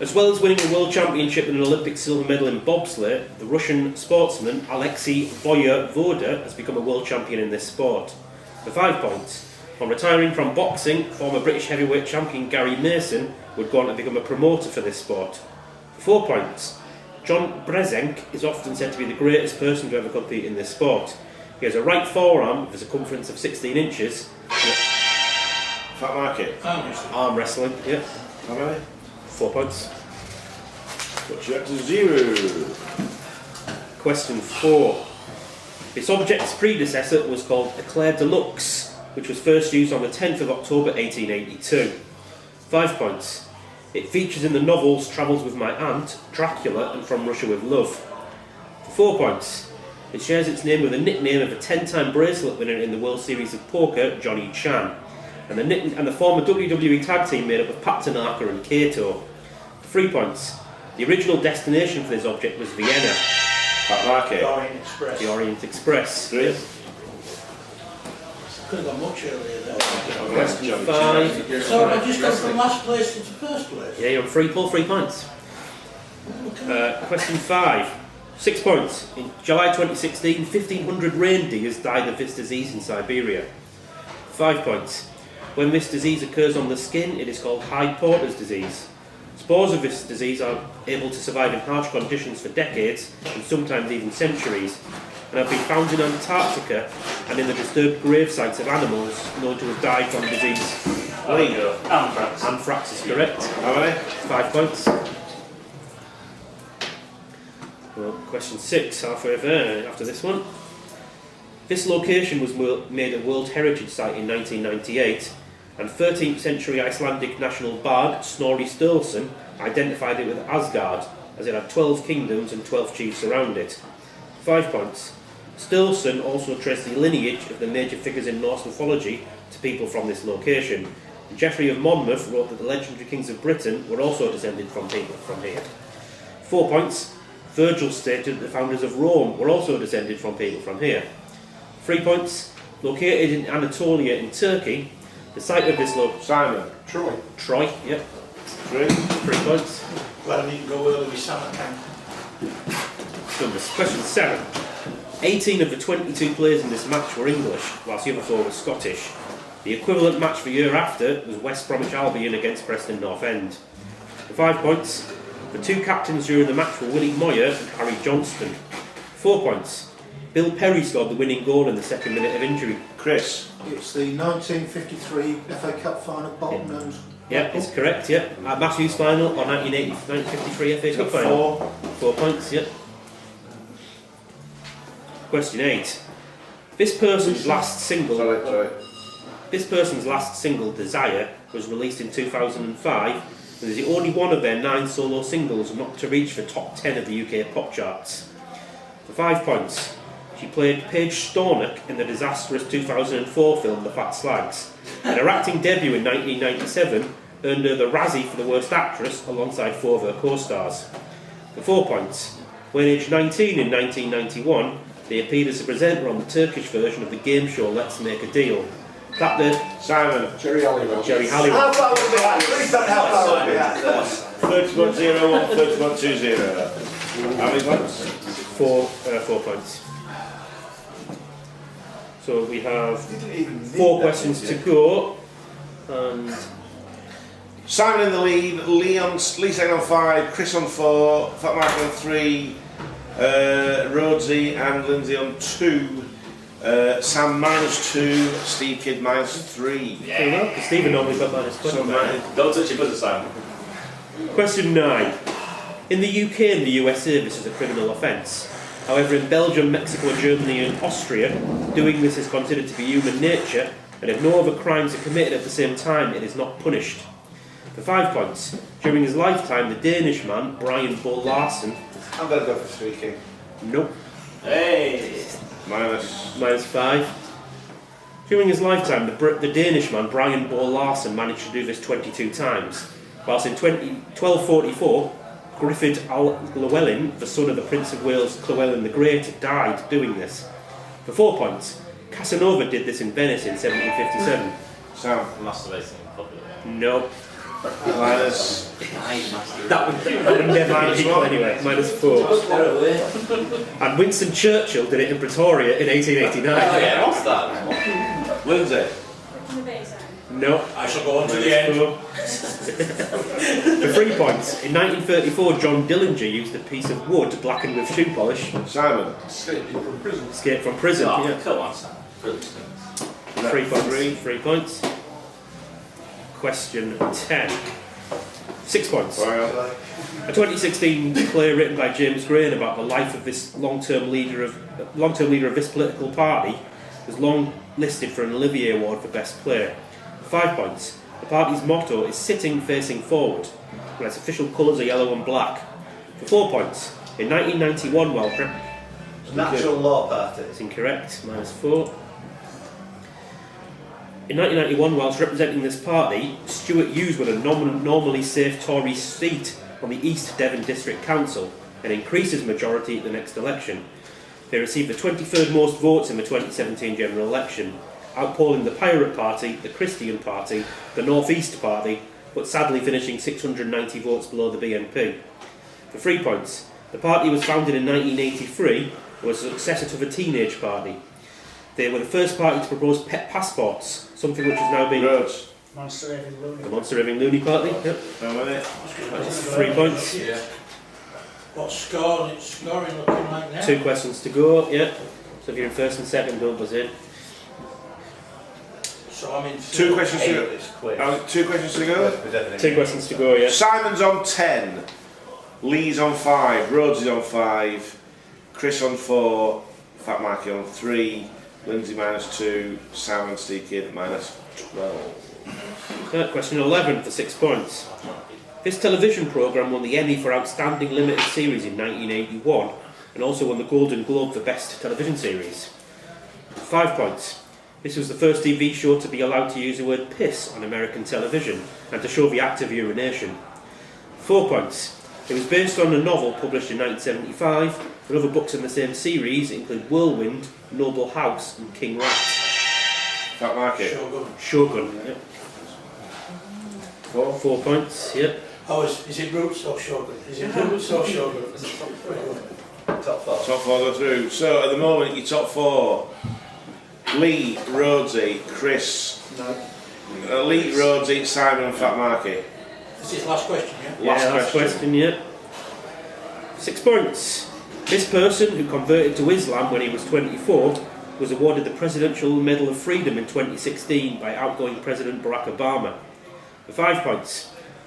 As well as winning a world championship and an Olympic silver medal in bobsleigh, the Russian sportsman Alexei Voyevoda has become a world champion in this sport. For 5 points, on retiring from boxing, former British heavyweight champion Gary Mason would go on to become a promoter for this sport. For 4 points, John Brezenk is often said to be the greatest person to ever compete in this sport. He has a right forearm with a circumference of 16 inches. Fat market. Arm wrestling, yeah. How many? 4 points. What's you up to 0? Question 4. This object's predecessor was called Eclair Deluxe, which was first used on the 10th of October 1882. 5 points. It features in the novels Travels with My Aunt, Dracula, and From Russia with Love. For 4 points. It shares its name with a nickname of a 10-time bracelet winner in the World Series of Poker, Johnny Chan, and the former WWE tag team made up of Pat Tanaka and Kato. For 3 points. The original destination for this object was Vienna. Fat market. Orient Express. The Orient Express. 3. Could have gone much earlier there. Question 5. So I just go from last place to first place. Yeah, you're on 3 points. Question 5. 6 points. In July 2016, 1,500 reindeers died of this disease in Siberia. 5 points. When this disease occurs on the skin, it is called Hyde-Porter's disease. Spores of this disease are able to survive in harsh conditions for decades, and sometimes even centuries, and have been found in Antarctica and in the disturbed grave sites of animals known to have died from the disease. Lee. Anthrax. Anthrax is correct. How many? 5 points. Well, question 6, halfway there after this one. This location was made a World Heritage Site in 1998, and 13th century Icelandic national bard Snorri Sturluson identified it with Asgard, as it had 12 kingdoms and 12 chiefs around it. 5 points. Sturluson also traced the lineage of the major figures in Norse mythology to people from this location. Geoffrey of Monmouth wrote that the legendary kings of Britain were also descended from people from here. 4 points. Virgil stated that the founders of Rome were also descended from people from here. 3 points. Located in Anatolia in Turkey, the site of this Simon. Troy, yep. 3. 3 points. Glad I didn't go early with Samarkand. Numbers. Question 7. 18 of the 22 players in this match were English, whilst the other 4 were Scottish. The equivalent match the year after was West Bromwich Albion against Preston North End. For 5 points. The 2 captains during the match were Willie Moyer and Harry Johnston. 4 points. Bill Perry scored the winning goal in the second minute of injury. Chris. It's the 1953 FA Cup final, Bolton and... Yep, it's correct, yep. At Matthews final or 1953 FA Cup final. 4 points, yep. Question 8. This person's last single, Desire, was released in 2005 and is the only one of their 9 solo singles not to reach the top 10 of the UK pop charts. For 5 points. She played Paige Stornock in the disastrous 2004 film The Fat Slags, and her acting debut in 1997 earned her the Razzie for the Worst Actress alongside 4 of her co-stars. For 4 points. When aged 19 in 1991, they appeared as a presenter on the Turkish version of the game show Let's Make a Deal. That did Simon. Jerry Halliwell. Jerry Halliwell. How far would it be? Please don't how far would it be? 30.01, 30.20. How many points? 4 points. So we have 4 questions to go, and Simon in the lead, Lee saying on 5, Chris on 4, Fat Mark on 3, Rhodesy and Lindsay on 2, Sam -2, Steve Kidd -3. because Stephen normally got -20. So, Don't touch your buzzer, Simon. Question 9. In the UK and the USA, this is a criminal offence. However, in Belgium, Mexico, Germany, and Austria, doing this is considered to be human nature, and if no other crimes are committed at the same time, it is not punished. For 5 points, during his lifetime, the Danish man, Brian Bo Larsen. I'm going to go for streaking. Nope. Hey! -5. During his lifetime, the Danish man, Brian Bo Larsen, managed to do this 22 times, whilst in 1244, Griffith Al Llewellyn, the son of the Prince of Wales Llewellyn the Great, died doing this. For 4 points, Casanova did this in Venice in 1757. Sam. Masturbating in public. Nope. Minus. That would never be equal anyway. -4. And Winston Churchill did it in Pretoria in 1889. Oh yeah, what's that? Lindsay. No. I shall go on to the end. For 3 points, in 1934, John Dillinger used a piece of wood blackened with shoe polish. Simon. Escaped from prison. Oh, Yeah. come on, Sam. Brilliant. 3 points. 3 points. Question 10. 6 points. A 2016 play written by James Grain about the life of this long-term leader of this political party was long listed for an Olivier Award for Best Play. 5 points. The party's motto is "Sitting Facing Forward," and its official colours are yellow and black. For 4 points. In 1991, Natural Law Party. That's incorrect. -4. In 1991, whilst representing this party, Stuart Hughes won a normally safe Tory seat on the East Devon District Council and increased his majority at the next election. They received the 23rd most votes in the 2017 general election, outpolling the Pirate Party, the Christian Party, the North East Party, but sadly finishing 690 votes below the BNP. For 3 points, the party was founded in 1983 and was a successor to the Teenage Party. They were the first party to propose pet passports, something which has now been... Rhodes. Monster Raving Looney. The Monster Raving Looney Party, yep. How many? That's 3 points. Yeah. What score? It's scoring looking like now. 2 questions to go, yeah. So if you're in first and second, don't buzz in. So I'm in 2 questions to go. 2 questions to go. 2 questions to go, yeah. Simon's on 10. Lee's on 5. Rhodes is on 5. Chris on 4. Fat Marky on 3. Lindsay -2. Sam and Steve Kidd -12. Question 11 for 6 points. This television programme won the Emmy for Outstanding Limited Series in 1981 and also won the Golden Globe for Best Television Series. 5 points. This was the first TV show to be allowed to use the word piss on American television and to show the act of urination. 4 points. It was based on a novel published in 1975, and other books in the same series include Whirlwind, Noble House and King Rat. Fat Marky. Shogun, yep. 4 points, yep. Oh, is it Roots or Shogun? Is it Roots or Shogun? Top 4. Top 4 go through. So at the moment, your top 4. Lee, Rhodesy, Chris. Lee, Rhodesy, Simon and Fat Marky. This is last question, yeah? Last question, yeah. 6 points. This person, who converted to Islam when he was 24, was awarded the Presidential Medal of Freedom in 2016 by outgoing President Barack Obama. For 5 points.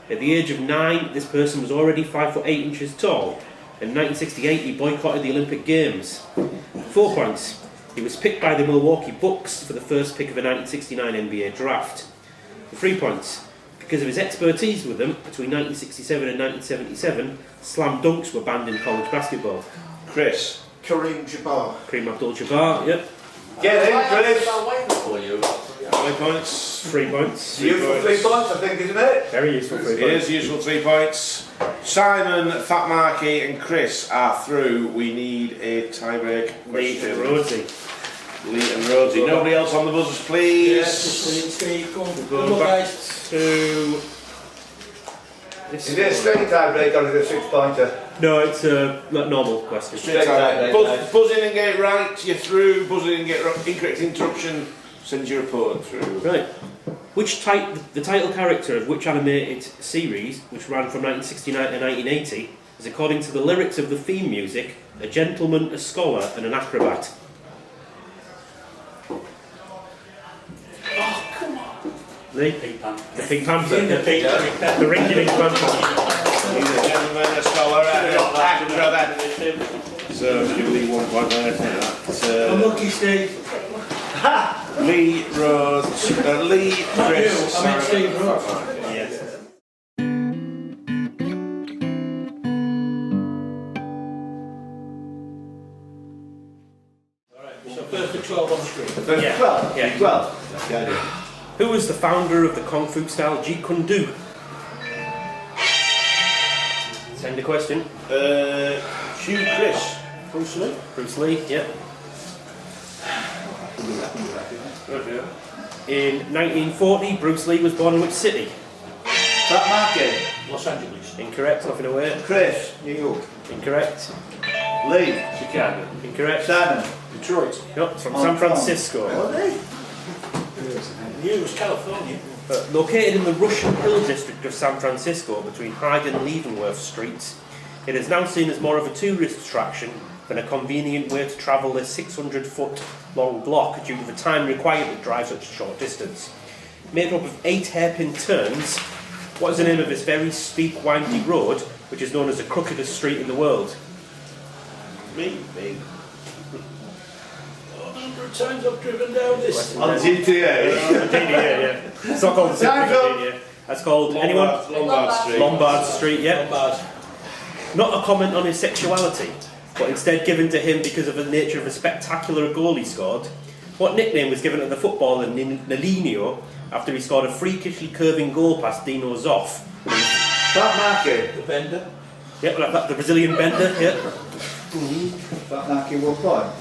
At the age of 9, this person was already 5'8" tall. In 1968, he boycotted the Olympic Games. 4 points. He was picked by the Milwaukee Bucks for the first pick of the 1969 NBA draft. For 3 points. Because of his expertise with them, between 1967 and 1977, slam dunks were banned in college basketball. Chris. Kareem Jabbar. Kareem Abdul-Jabbar, yep. Get in, Chris. For you. How many points? 3 points. Useful 3 points, I think, isn't it? Very useful 3 It points. is useful 3 points. Simon, Fat Marky and Chris are through. We need a tiebreak Lee and question. Rhodesy. Lee and Rhodesy. Nobody else on the buzzers, please. Yes, just Steve, come on. Go Come on, back guys. to Is it a straight tie break or is it a 6-pointer? No, it's a normal question. Straight tie. Buzz in and get it right, you're through. Buzz in and get incorrect interruption, send your opponent through. Right. The title character of which animated series, which ran from 1969 to 1980, is, according to the lyrics of the theme music, a gentleman, a scholar, and an acrobat? Oh, come on. Lee? Pink Panther. The Pink Panther. In the Pink Panther. The Rinky Dink Panther. He's a gentleman, a scholar, and an acrobat. So, give Lee 1 point there. That's, Unlucky, Steve. Lee Rhodes, Lee, Chris. I meant Steve Rhodes. Yes. So first to 12 on the screen. First Yeah. 12? Yeah. 12. That's the idea. Who was the founder of the Kung Fu style Jeet Kune Do? Send a question. Hugh Chris. Bruce Lee. Bruce Lee, yeah. In 1940, Bruce Lee was born in which city? Fat Market. Los Angeles. Incorrect, nothing away. Chris. New York. Incorrect. Lee. Chicago. Incorrect. Simon. Detroit. No, it's from San Francisco. News, California. Located in the Russian Hill district of San Francisco between Hyde and Leavenworth streets, it is now seen as more of a tourist attraction than a convenient way to travel this 600-foot long block due to the time required to drive such a short distance. Made up of 8 hairpin turns, what is the name of this very steep, windy road, which is known as the crookedest street in the world? Me. 100 times I've driven down this. On GTA. Yeah. It's not called the Time's up. GTA. That's called anyone? Lombard Street. Lombard Street, yeah. Lombard. Not a comment on his sexuality, but instead given to him because of the nature of a spectacular goal he scored. What nickname was given to the footballer Nelinho after he scored a freakishly curving goal past Dino Zoff? Fat Market. The Bender. Yeah, like that, the Brazilian bender, yeah. Fat Market 1 point.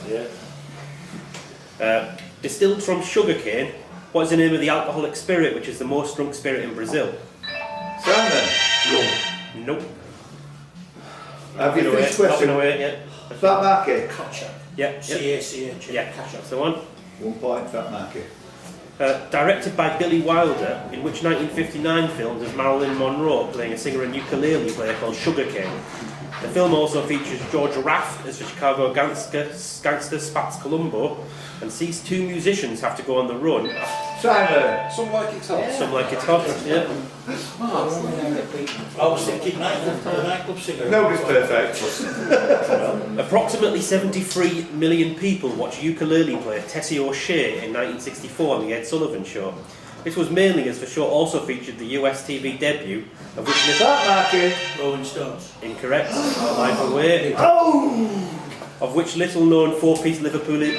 Distilled from sugarcane, what is the name of the alcoholic spirit which is the most drunk spirit in Brazil? Simon. Nope. Have you finished Nothing question? away, yeah. Fat Market. Kocha. Yeah, C-A-C-H. yeah, that's the one. 1 point. Fat Market. Directed by Billy Wilder, in which 1959 film does Marilyn Monroe playing a singer and ukulele player called Sugarcane. The film also features George Raft as the Chicago gangster Spats Columbo, and sees 2 musicians have to go on the run. Simon. Some like it's hot. Some like it's hot, yeah. I was thinking nightclub singer. Nobody's perfect. Approximately 73 million people watched ukulele player Tessie O'Shea in 1964 on the Ed Sullivan Show. This was mainly as the show also featured the US TV debut of which Fat Market. Rolling Stones. incorrect, Life Away, Oh! of which little known 4-piece Liverpool The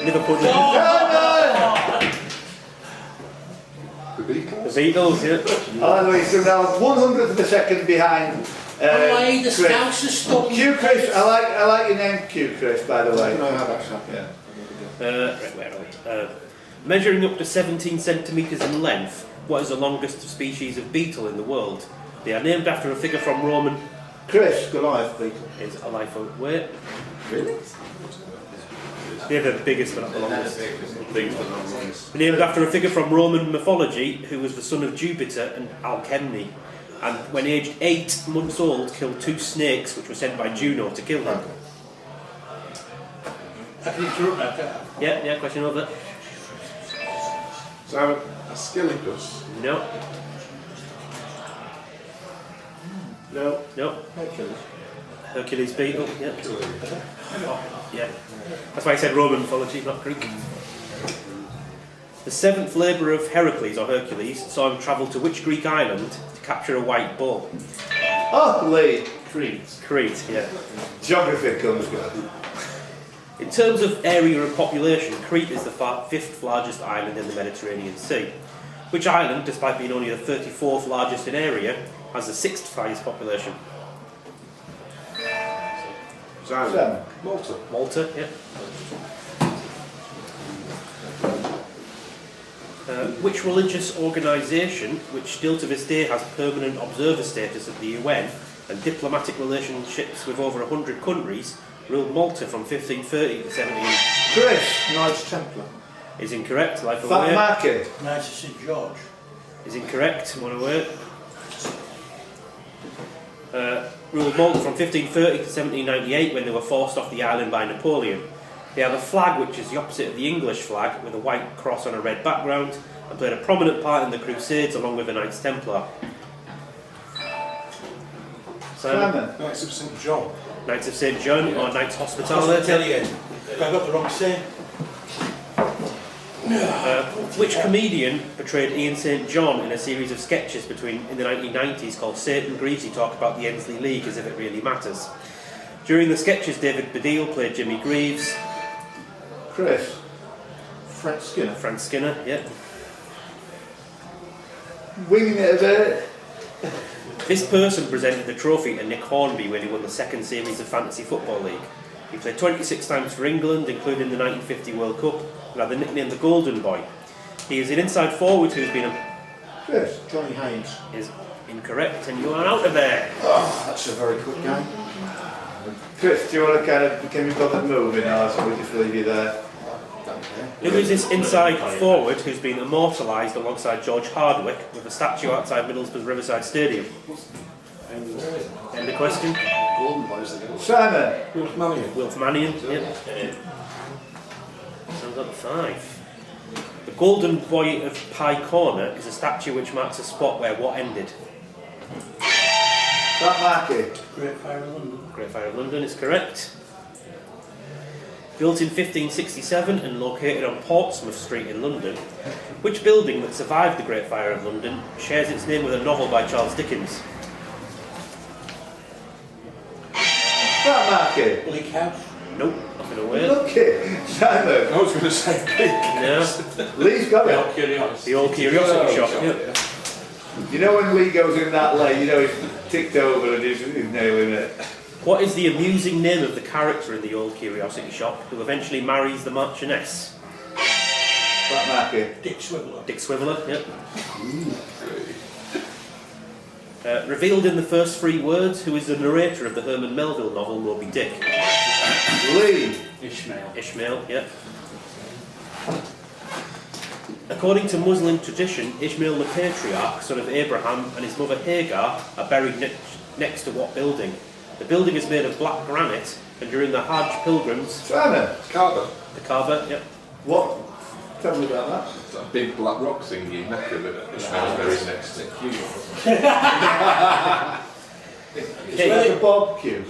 The Beatles. Beatles, yeah. Anyway, so now 100th of a second behind. Why the Chris. Scouts are stuck. Q Chris, I like your name Q Chris, by the way. No, I have actually. Yeah. Right, where are we? Measuring up to 17 centimetres in length, what is the longest species of beetle in the world? They are named after a figure from Roman. Chris, Goliath beetle. Is a life away. Really? They're the biggest but not the longest. Named after a figure from Roman mythology who was the son of Jupiter and Alcmene, and when aged 8 months old killed 2 snakes which were sent by Juno to kill him. I can interrupt now, can't I? Yeah, question over. Simon. Asclepius. No. No. Hercules beetle, yeah. Oh, yeah. That's why I said Roman mythology, not Greek. The 7th labour of Heracles, or Hercules, saw him travel to which Greek island to capture a white bull? Oh, Lee. Crete, yeah. Geography comes good. In terms of area and population, Crete is the 5th largest island in the Mediterranean Sea. Which island, despite being only the 34th largest in area, has the 6th highest population? Simon. Which religious organisation, which still to this day has permanent observer status at the UN and diplomatic relationships with over 100 countries, ruled Malta from 1530 to 17... Chris. Knights Templar. Is incorrect. Life Fat away. Market. Knights of St George. Is incorrect. One away. Ruled Malta from 1530 to 1798 when they were forced off the island by Napoleon. They have a flag which is the opposite of the English flag with a white cross on a red background and played a prominent part in the Crusades along with the Knights Templar. Simon. Knights of St John. Knights of St John or Knights Hospitaller. Hospitalier. I got the wrong saying. Which comedian portrayed Ian St John in a series of sketches in the 1990s called Satan Greasy Talk about the Ensley League as if it really matters? During the sketches, David Baddiel played Jimmy Greaves. Chris. Frank Skinner. Frank Skinner, yeah. Winging it a bit. This person presented the trophy to Nick Hornby when he won the second series of Fantasy Football League. He played 26 times for England, including the 1950 World Cup, and had the nickname the Golden Boy. He is an inside forward who's been Chris. Johnny Haynes. is incorrect, and you are out of there. Oh, that's a very quick game. Chris, do you want to can we bother moving or shall we just leave you there? Who is this inside forward who's been immortalised alongside George Hardwick with a statue outside Middlesbrough's Riverside Stadium? End of question. Golden Boys again. Simon. Wilf Mannion. Wilf Mannion, yep. Sounds like 5. The Golden Boy of Pie Corner is a statue which marks a spot where what ended? Fat Market. Great Fire of London. Great Fire of London is correct. Built in 1567 and located on Portsmouth Street in London, which building that survived the Great Fire of London shares its name with a novel by Charles Dickens? Fat Market. Bleak House. Nope, nothing away. Lucky. Simon. I was going to say big. No, Lee's got it. the old curiosity shop. Yep. You know when Lee goes in that lane, you know he's ticked over and he's nailing it. What is the amusing name of the character in the old curiosity shop who eventually marries the Marchioness? Fat Market. Dick Swiveller. Dick Swiveller, yep. Revealed in the first 3 words, who is the narrator of the Herman Melville novel Moby Dick? Lee. Ishmael. Ishmael, yep. According to Muslim tradition, Ishmael the patriarch, son of Abraham, and his mother Hagar are buried next to what building? The building is made of black granite, and during the Hajj pilgrims... Simon. Carver. The Kaaba, yep. What? Tell me about that. It's that big black rock thingy, Mecca, that Ishmael's buried next to. It's like a barbecue.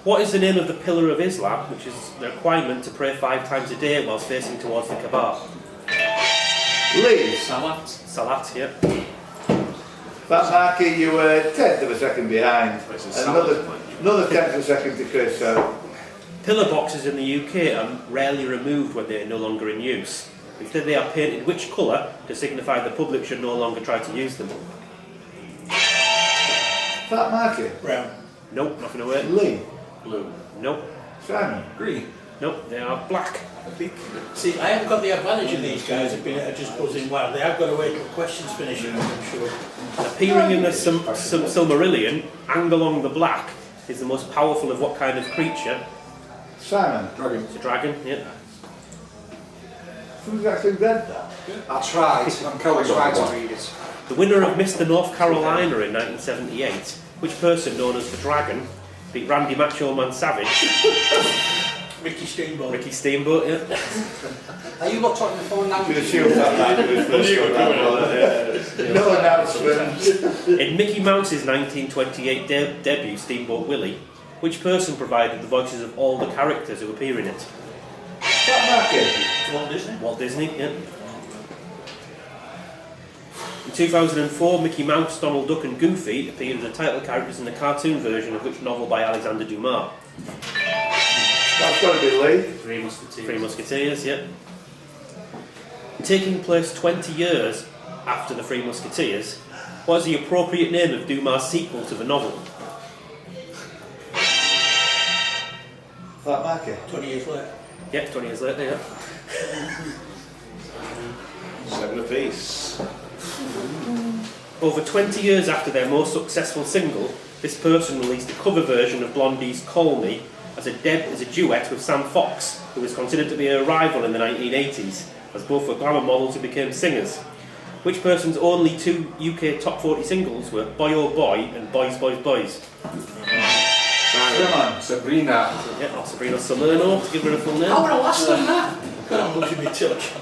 What is the name of the pillar of Islam, which is the requirement to pray 5 times a day whilst facing towards the Kaaba? Lee. Salat. Salat, yep. Fat Market, you were 10th of a second behind. Another 10th of a second to Chris, so... Pillar boxes in the UK are rarely removed when they are no longer in use. Instead they are painted which colour to signify the public should no longer try to use them? Fat Market. Brown. Nope, nothing away. Lee. Blue. Nope, Simon. Green. nope, they are black. See, I haven't got the advantage of these guys have been just buzzing wild. They have got to wait till questions finish, I'm sure. Appearing in the Silmarillion, Angelong the Black is the most powerful of what kind of creature? Simon. Dragon. It's a dragon, yeah. Who's actually read that? I tried. I'm cold I tried on to one. read it. The winner of Mr. North Carolina in 1978, which person known as the Dragon beat Randy Macho Man Savage? Ricky Steamboat. Ricky Steamboat, yeah. Are you not talking the phone now? I'm going to shoot Fat Market with first one that No announcement. In Mickey Mouse's 1928 debut, Steamboat Willie, which person provided the voices of all the characters who appear in it? Fat Market. Walt Disney. Walt Disney, yeah. In 2004, Mickey Mouse, Donald Duck and Goofy appeared as the title characters in the cartoon version of which novel by Alexander Dumas? That's got to be Lee. Three Musketeers. Three Musketeers, yeah. Taking place 20 years after the Three Musketeers, what is the appropriate name of Dumas' sequel to the novel? Fat Market. 20 years later. Yeah, 20 years later, yeah. 7 apiece. Over 20 years after their most successful single, this person released a cover version of Blondie's Call Me as a duet with Sam Fox, who was considered to be a rival in the 1980s, as both were glamour models who became singers. Which person's only 2 UK top 40 singles were Boy Oh Boy and Boys Boys Boys? Come on. Sabrina. Yeah, or Sabrina Salerno, to give her a full name. I would have lost them that. I'm losing my touch.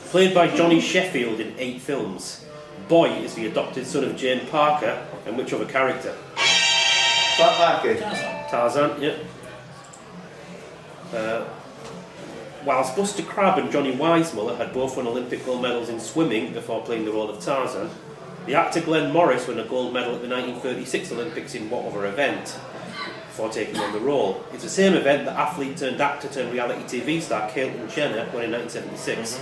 Played by Johnny Sheffield in 8 films. Boy is the adopted son of Jane Parker, and which other character? Fat Marky. Tarzan, yeah. Whilst Buster Crabbe and Johnny Weissmuller had both won Olympic gold medals in swimming before playing the role of Tarzan, the actor Glenn Morris won a gold medal at the 1936 Olympics in what other event before taking on the role? It's the same event that athlete turned actor turned reality TV star Caitlyn Jenner won in 1976.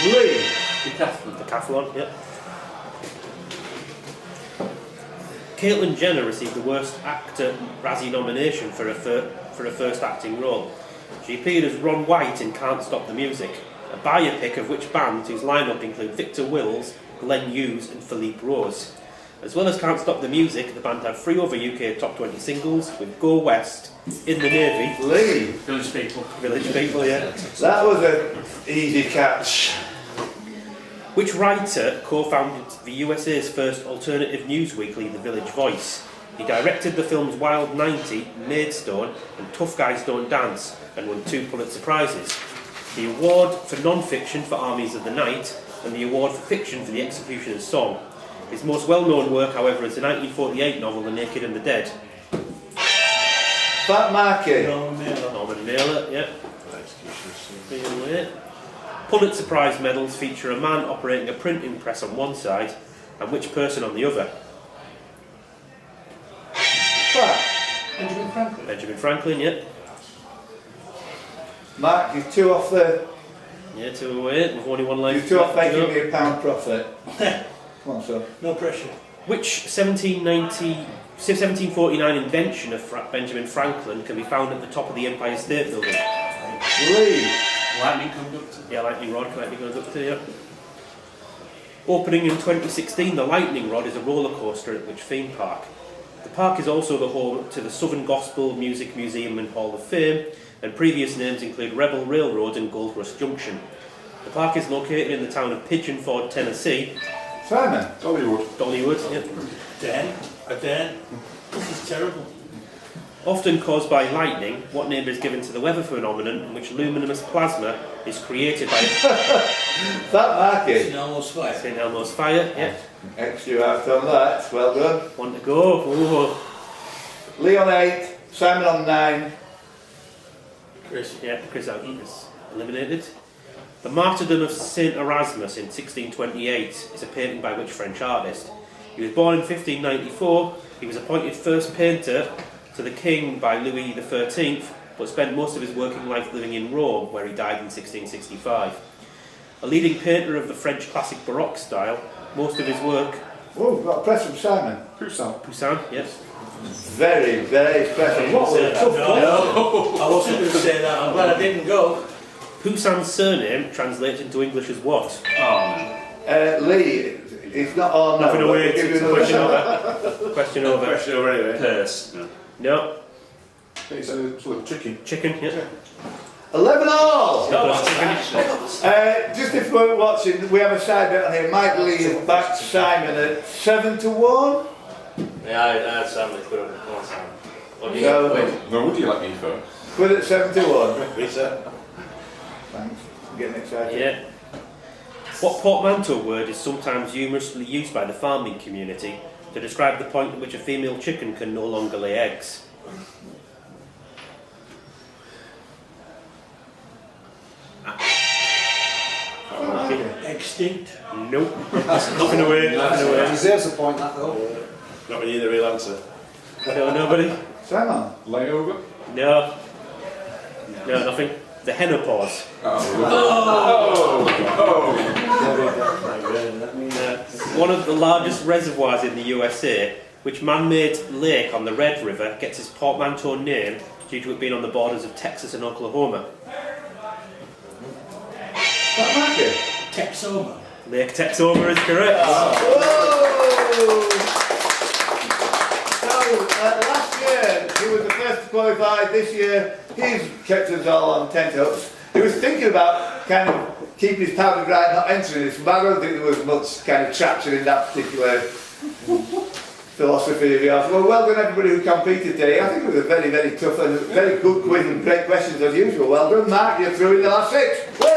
Lee. Decathlon, yeah. Caitlyn Jenner received the Worst Actor Razzie nomination for her first acting role. She appeared as Ron White in Can't Stop the Music, a biopic of which band whose lineup include Victor Wills, Glenn Hughes and Philippe Rose. As well as Can't Stop the Music, the band had 3 other UK top 20 singles with Go West, In the Navy, Lee. Village people. Village People, yeah. That was an easy catch. Which writer co-founded the USA's first alternative news weekly, The Village Voice? He directed the films Wild 90, Maidstone and Tough Guys Don't Dance and won 2 Pulitzer Prizes. The award for non-fiction for Armies of the Night and the award for fiction for The Executioner's Song. His most well-known work, however, is the 1948 novel The Naked and the Dead. Fat Marky. Norman Mailer, yeah. Pulitzer Prize medals feature a man operating a printing press on one side and which person on the other? Fat. Benjamin Franklin. Benjamin Franklin, yeah. Mark, you're 2 off the... Yeah, 2 away, with only 1 left. You're 2 off making me a £1 profit. Come on, son. No pressure. Which 1749 invention of Benjamin Franklin can be found at the top of the Empire State Building? Lee. Lightning conductor. Yeah, lightning rod, lightning conductor, yeah. Opening in 2016, the Lightning Rod is a roller coaster at which theme park? The park is also the home to the Southern Gospel Music Museum and Hall of Fame, and previous names include Rebel Railroad and Gold Rush Junction. The park is located in the town of Pigeon Forge, Tennessee. Simon. Dollywood. Dollywood, yeah. Dan. This is terrible. Often caused by lightning, what name is given to the weather phenomenon in which luminous plasma is created by Fat Marky. It's almost fire. St. Elmo's fire? Yeah. Extra out on that. Well done. 1 to go. Ooh. Lee on 8. Simon on 9. Chris out is eliminated. The Martyrdom of St. Erasmus in 1628 is a painting by which French artist? He was born in 1594. He was appointed first painter to the king by Louis XIII, but spent most of his working life living in Rome, where he died in 1665. A leading painter of the French classic Baroque style, most of his work... Oh, we've got a press from Simon. Poussin, yes. Very, very special. What was a tough No. question. I wasn't going to say that. I'm glad I didn't go. Poussin's surname translates into English as what? Lee, it's not all no. Nothing away, Give you it's a another question shot. over. Question over. Question over anyway. Purse. No. It's a sort of chicken. Chicken, yeah. 11 all. Chicken. Just if you weren't watching, we have a side bet on here. Mike Lee has backed Simon at 7-1. Yeah, I had Sam put up. Come on, Sam. What do you So, No, would you like me first? quit at 7-1. Peter. Thanks. I'm getting excited. Yeah. What portmanteau word is sometimes humorously used by the farming community to describe the point at which a female chicken can no longer lay eggs? Extinct. Nope. Nothing away. Deserves a point, that though. Not really the real answer. No, nobody? Simon. Layover? No. No, nothing. The henopause. One of the largest reservoirs in the USA, which man-made lake on the Red River, gets its portmanteau name due to it being on the borders of Texas and Oklahoma. that market? Texoma. Lake Texoma is correct. Whoa! So, last year he was the first to qualify. This year he's kept us all on tenterhooks. He was thinking about kind of keeping his powder dry, not entering this, but I don't think there was much kind of traction in that particular philosophy of yours. Well done everybody who competed today. I think it was a very, very tough and very good quiz and great questions as usual. Well done, Mark, you're through in the last 6.